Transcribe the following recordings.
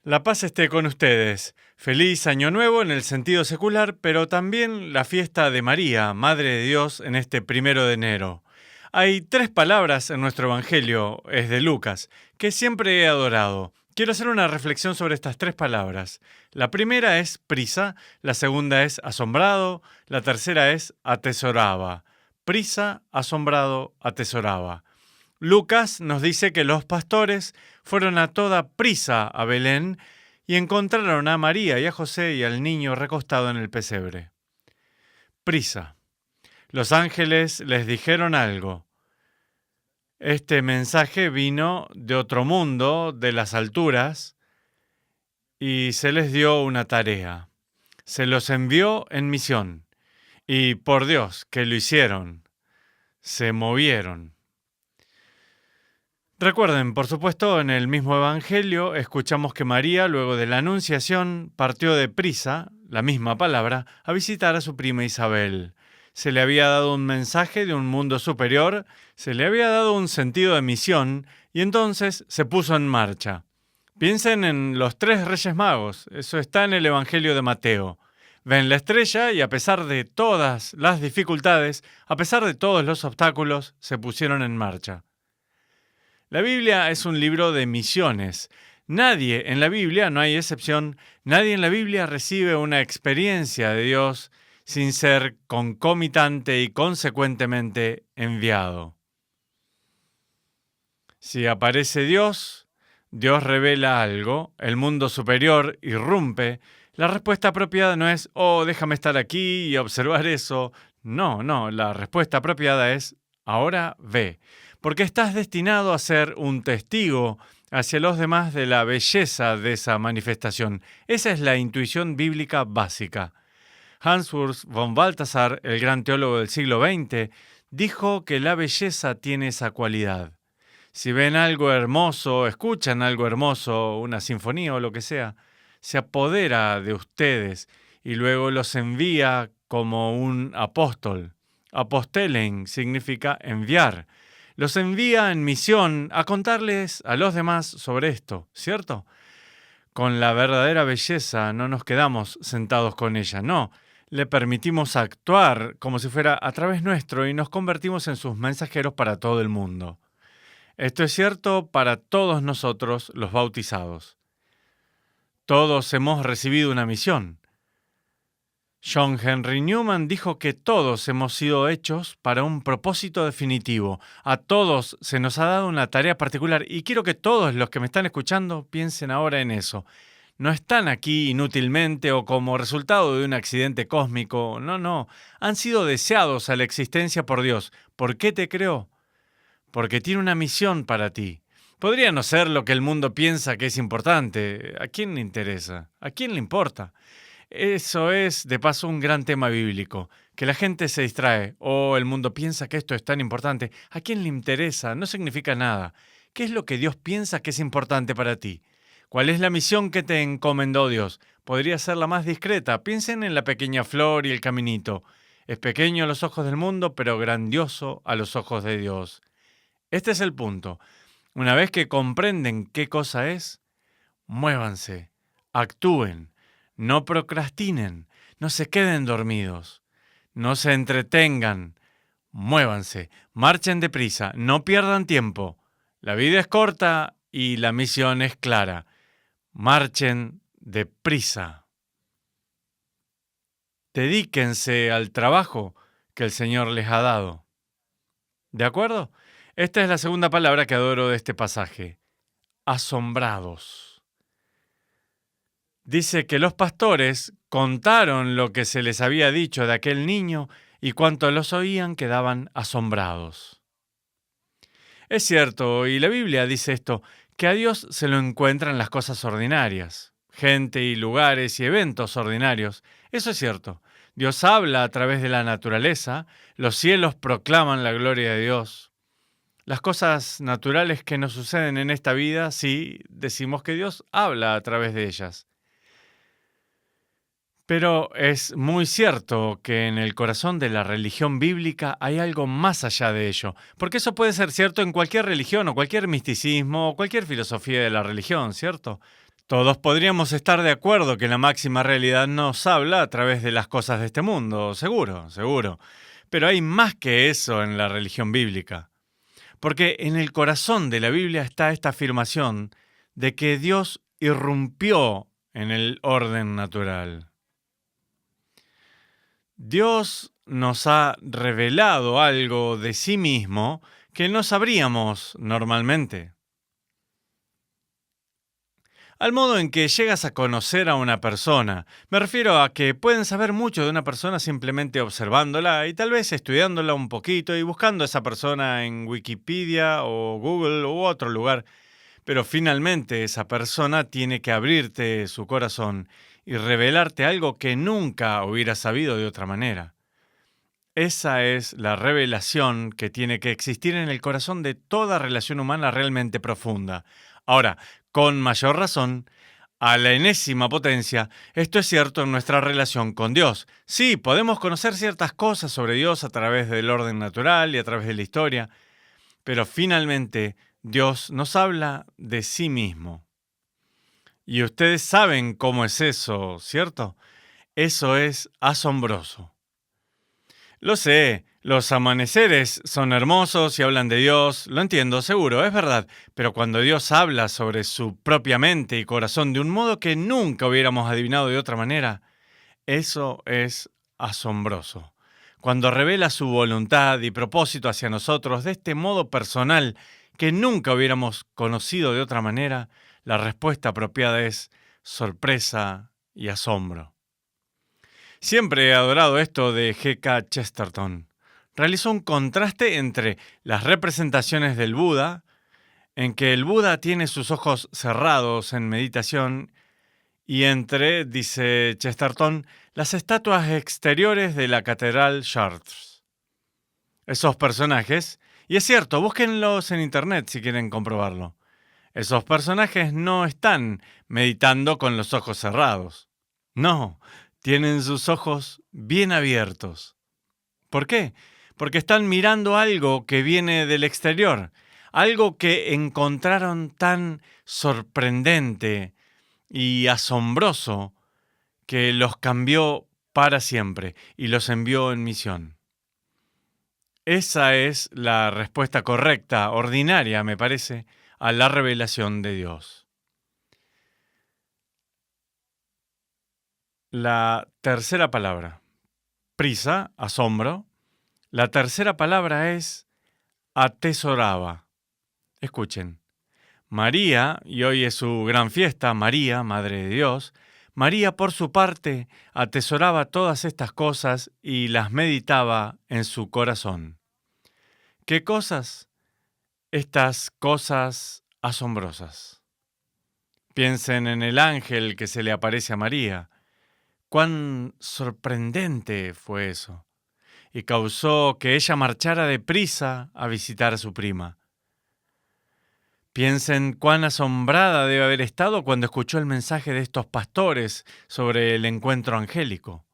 La paz esté con ustedes. Feliz Año Nuevo en el sentido secular, pero también la fiesta de María, Madre de Dios, en este 1 de enero. Hay 3 palabras en nuestro Evangelio, es de Lucas, que siempre he adorado. Quiero hacer una reflexión sobre estas 3 palabras. La primera es prisa, la segunda es asombrado, la tercera es atesoraba. Prisa, asombrado, atesoraba. Lucas nos dice que los pastores fueron a toda prisa a Belén y encontraron a María y a José y al niño recostado en el pesebre. Prisa. Los ángeles les dijeron algo. Este mensaje vino de otro mundo, de las alturas, y se les dio una tarea. Se los envió en misión. Y por Dios, que lo hicieron. Se movieron. Recuerden, por supuesto, en el mismo Evangelio escuchamos que María, luego de la Anunciación, partió deprisa, la misma palabra, a visitar a su prima Isabel. Se le había dado un mensaje de un mundo superior, se le había dado un sentido de misión, y entonces se puso en marcha. Piensen en los 3 Reyes Magos, eso está en el Evangelio de Mateo. Ven la estrella y a pesar de todas las dificultades, a pesar de todos los obstáculos, se pusieron en marcha. La Biblia es un libro de misiones. Nadie en la Biblia, no hay excepción, nadie en la Biblia recibe una experiencia de Dios sin ser concomitante y consecuentemente enviado. Si aparece Dios, Dios revela algo, el mundo superior irrumpe. La respuesta apropiada no es, oh, déjame estar aquí y observar eso. No, la respuesta apropiada es, ahora ve. Porque estás destinado a ser un testigo hacia los demás de la belleza de esa manifestación. Esa es la intuición bíblica básica. Hans Urs von Balthasar, el gran teólogo del siglo XX, dijo que la belleza tiene esa cualidad. Si ven algo hermoso, escuchan algo hermoso, una sinfonía o lo que sea, se apodera de ustedes y luego los envía como un apóstol. Apostelen significa enviar. Los envía en misión a contarles a los demás sobre esto, ¿cierto? Con la verdadera belleza no nos quedamos sentados con ella, no. Le permitimos actuar como si fuera a través nuestro y nos convertimos en sus mensajeros para todo el mundo. Esto es cierto para todos nosotros, los bautizados. Todos hemos recibido una misión. John Henry Newman dijo que todos hemos sido hechos para un propósito definitivo. A todos se nos ha dado una tarea particular y quiero que todos los que me están escuchando piensen ahora en eso. No están aquí inútilmente o como resultado de un accidente cósmico. No. Han sido deseados a la existencia por Dios. ¿Por qué te creó? Porque tiene una misión para ti. Podría no ser lo que el mundo piensa que es importante. ¿A quién le interesa? ¿A quién le importa? Eso es, de paso, un gran tema bíblico, que la gente se distrae. El mundo piensa que esto es tan importante. ¿A quién le interesa? No significa nada. ¿Qué es lo que Dios piensa que es importante para ti? ¿Cuál es la misión que te encomendó Dios? Podría ser la más discreta. Piensen en la pequeña flor y el caminito. Es pequeño a los ojos del mundo, pero grandioso a los ojos de Dios. Este es el punto. Una vez que comprenden qué cosa es, muévanse, actúen. No procrastinen, no se queden dormidos, no se entretengan, muévanse, marchen deprisa, no pierdan tiempo. La vida es corta y la misión es clara. Marchen deprisa. Dedíquense al trabajo que el Señor les ha dado. ¿De acuerdo? Esta es la segunda palabra que adoro de este pasaje. Asombrados. Dice que los pastores contaron lo que se les había dicho de aquel niño y cuanto los oían quedaban asombrados. Es cierto, y la Biblia dice esto, que a Dios se lo encuentran las cosas ordinarias, gente y lugares y eventos ordinarios. Eso es cierto. Dios habla a través de la naturaleza, los cielos proclaman la gloria de Dios. Las cosas naturales que nos suceden en esta vida, sí, decimos que Dios habla a través de ellas. Pero es muy cierto que en el corazón de la religión bíblica hay algo más allá de ello, porque eso puede ser cierto en cualquier religión o cualquier misticismo o cualquier filosofía de la religión, ¿cierto? Todos podríamos estar de acuerdo que la máxima realidad nos habla a través de las cosas de este mundo, seguro, seguro. Pero hay más que eso en la religión bíblica. Porque en el corazón de la Biblia está esta afirmación de que Dios irrumpió en el orden natural. Dios nos ha revelado algo de sí mismo que no sabríamos normalmente. Al modo en que llegas a conocer a una persona. Me refiero a que pueden saber mucho de una persona simplemente observándola y tal vez estudiándola un poquito y buscando a esa persona en Wikipedia o Google u otro lugar. Pero finalmente esa persona tiene que abrirte su corazón y revelarte algo que nunca hubieras sabido de otra manera. Esa es la revelación que tiene que existir en el corazón de toda relación humana realmente profunda. Ahora, con mayor razón, a la enésima potencia, esto es cierto en nuestra relación con Dios. Sí, podemos conocer ciertas cosas sobre Dios a través del orden natural y a través de la historia, pero finalmente Dios nos habla de sí mismo. Y ustedes saben cómo es eso, ¿cierto? Eso es asombroso. Lo sé, los amaneceres son hermosos y hablan de Dios, lo entiendo, seguro, es verdad, pero cuando Dios habla sobre su propia mente y corazón de un modo que nunca hubiéramos adivinado de otra manera, eso es asombroso. Cuando revela su voluntad y propósito hacia nosotros de este modo personal que nunca hubiéramos conocido de otra manera, la respuesta apropiada es sorpresa y asombro. Siempre he adorado esto de G.K. Chesterton. Realizó un contraste entre las representaciones del Buda, en que el Buda tiene sus ojos cerrados en meditación, y entre, dice Chesterton, las estatuas exteriores de la Catedral Chartres. Esos personajes, y es cierto, búsquenlos en internet si quieren comprobarlo, esos personajes no están meditando con los ojos cerrados. No, tienen sus ojos bien abiertos. ¿Por qué? Porque están mirando algo que viene del exterior, algo que encontraron tan sorprendente y asombroso que los cambió para siempre y los envió en misión. Esa es la respuesta correcta, ordinaria, me parece, a la revelación de Dios. La tercera palabra, prisa, asombro. La tercera palabra es atesoraba. Escuchen. María, y hoy es su gran fiesta, María, Madre de Dios, María por su parte atesoraba todas estas cosas y las meditaba en su corazón. ¿Qué cosas? Estas cosas asombrosas. Piensen en el ángel que se le aparece a María. Cuán sorprendente fue eso. Y causó que ella marchara deprisa a visitar a su prima. Piensen cuán asombrada debe haber estado cuando escuchó el mensaje de estos pastores sobre el encuentro angélico.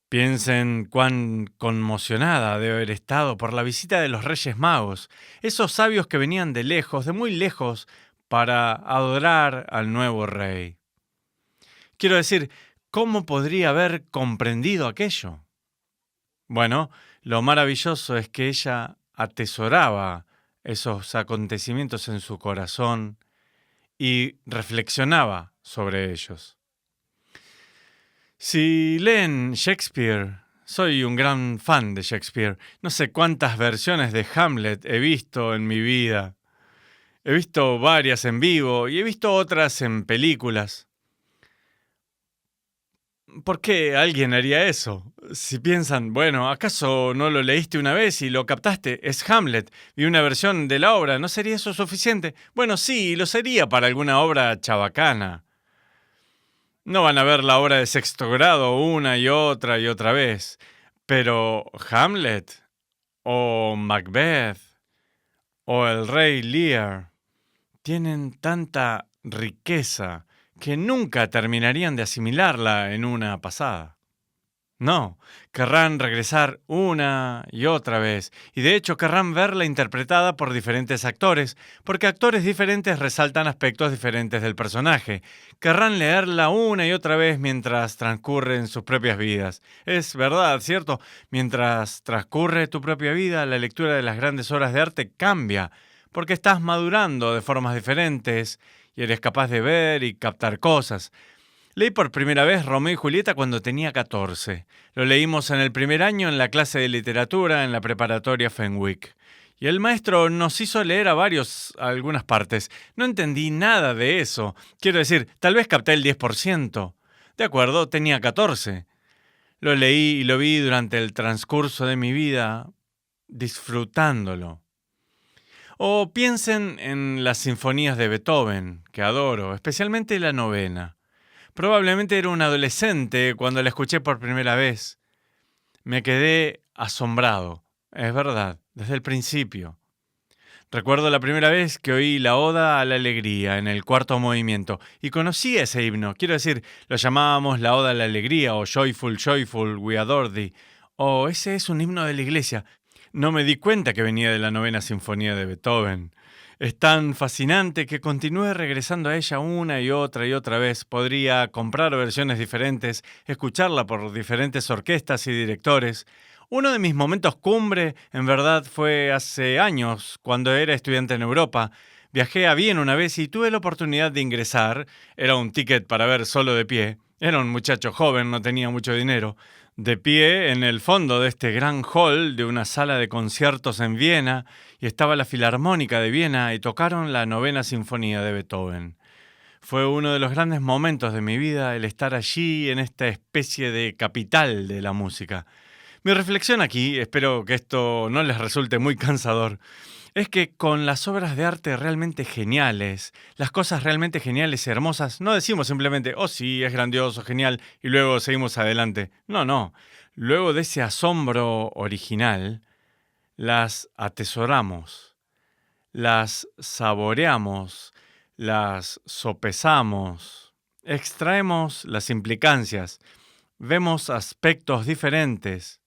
Piensen cuán conmocionada debe haber estado por la visita de los Reyes Magos, esos sabios que venían de lejos, de muy lejos, para adorar al nuevo rey. Quiero decir, ¿cómo podría haber comprendido aquello? Bueno, lo maravilloso es que ella atesoraba esos acontecimientos en su corazón y reflexionaba sobre ellos. Si leen Shakespeare, soy un gran fan de Shakespeare. No sé cuántas versiones de Hamlet he visto en mi vida. He visto varias en vivo y he visto otras en películas. ¿Por qué alguien haría eso? Si piensan, bueno, ¿acaso no lo leíste una vez y lo captaste? Es Hamlet y una versión de la obra, ¿no sería eso suficiente? Bueno, sí, lo sería para alguna obra chabacana. No van a ver la obra de sexto grado una y otra vez. Pero Hamlet, o Macbeth, o el Rey Lear, tienen tanta riqueza que nunca terminarían de asimilarla en una pasada. No, querrán regresar una y otra vez, y de hecho querrán verla interpretada por diferentes actores, porque actores diferentes resaltan aspectos diferentes del personaje. Querrán leerla una y otra vez mientras transcurren sus propias vidas. Es verdad, ¿cierto? Mientras transcurre tu propia vida, la lectura de las grandes obras de arte cambia, porque estás madurando de formas diferentes y eres capaz de ver y captar cosas. Leí por primera vez Romeo y Julieta cuando tenía 14. Lo leímos en el primer año en la clase de literatura en la preparatoria Fenwick. Y el maestro nos hizo leer algunas partes. No entendí nada de eso. Quiero decir, tal vez capté el 10%. De acuerdo, tenía 14. Lo leí y lo vi durante el transcurso de mi vida, disfrutándolo. O piensen en las sinfonías de Beethoven, que adoro, especialmente la novena. Probablemente era un adolescente cuando la escuché por primera vez. Me quedé asombrado, es verdad, desde el principio. Recuerdo la primera vez que oí la Oda a la Alegría en el cuarto movimiento y conocí ese himno. Quiero decir, lo llamábamos la Oda a la Alegría o Joyful, Joyful, We Adore Thee. O ese es un himno de la iglesia. No me di cuenta que venía de la novena sinfonía de Beethoven. Es tan fascinante que continúe regresando a ella una y otra vez. Podría comprar versiones diferentes, escucharla por diferentes orquestas y directores. Uno de mis momentos cumbre, en verdad, fue hace años, cuando era estudiante en Europa. Viajé a Viena una vez y tuve la oportunidad de ingresar. Era un ticket para ver solo de pie. Era un muchacho joven, no tenía mucho dinero. De pie en el fondo de este gran hall de una sala de conciertos en Viena, y estaba la Filarmónica de Viena y tocaron la novena sinfonía de Beethoven. Fue uno de los grandes momentos de mi vida el estar allí en esta especie de capital de la música. Mi reflexión aquí, espero que esto no les resulte muy cansador, es que con las obras de arte realmente geniales, las cosas realmente geniales y hermosas, no decimos simplemente, oh sí, es grandioso, genial, y luego seguimos adelante. No, no. Luego de ese asombro original, las atesoramos, las saboreamos, las sopesamos, extraemos las implicancias, vemos aspectos diferentes.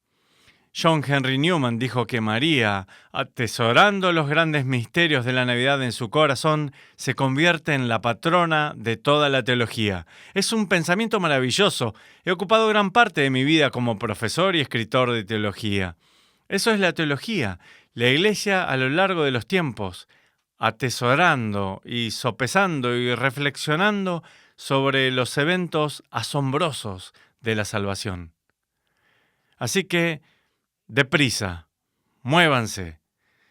John Henry Newman dijo que María, atesorando los grandes misterios de la Navidad en su corazón, se convierte en la patrona de toda la teología. Es un pensamiento maravilloso. He ocupado gran parte de mi vida como profesor y escritor de teología. Eso es la teología, la Iglesia a lo largo de los tiempos, atesorando y sopesando y reflexionando sobre los eventos asombrosos de la salvación. Así que, deprisa, muévanse.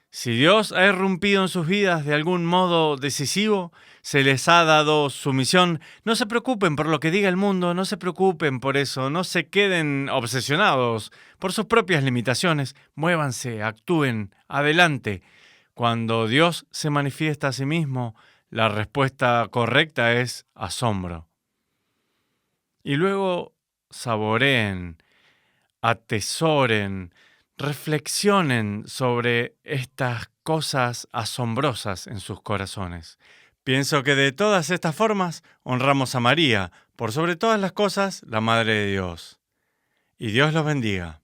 Si Dios ha irrumpido en sus vidas de algún modo decisivo, se les ha dado su misión, no se preocupen por lo que diga el mundo, no se preocupen por eso, no se queden obsesionados por sus propias limitaciones, muévanse, actúen, adelante. Cuando Dios se manifiesta a sí mismo, la respuesta correcta es asombro. Y luego saboreen, atesoren, reflexionen sobre estas cosas asombrosas en sus corazones. Pienso que de todas estas formas honramos a María, por sobre todas las cosas, la Madre de Dios. Y Dios los bendiga.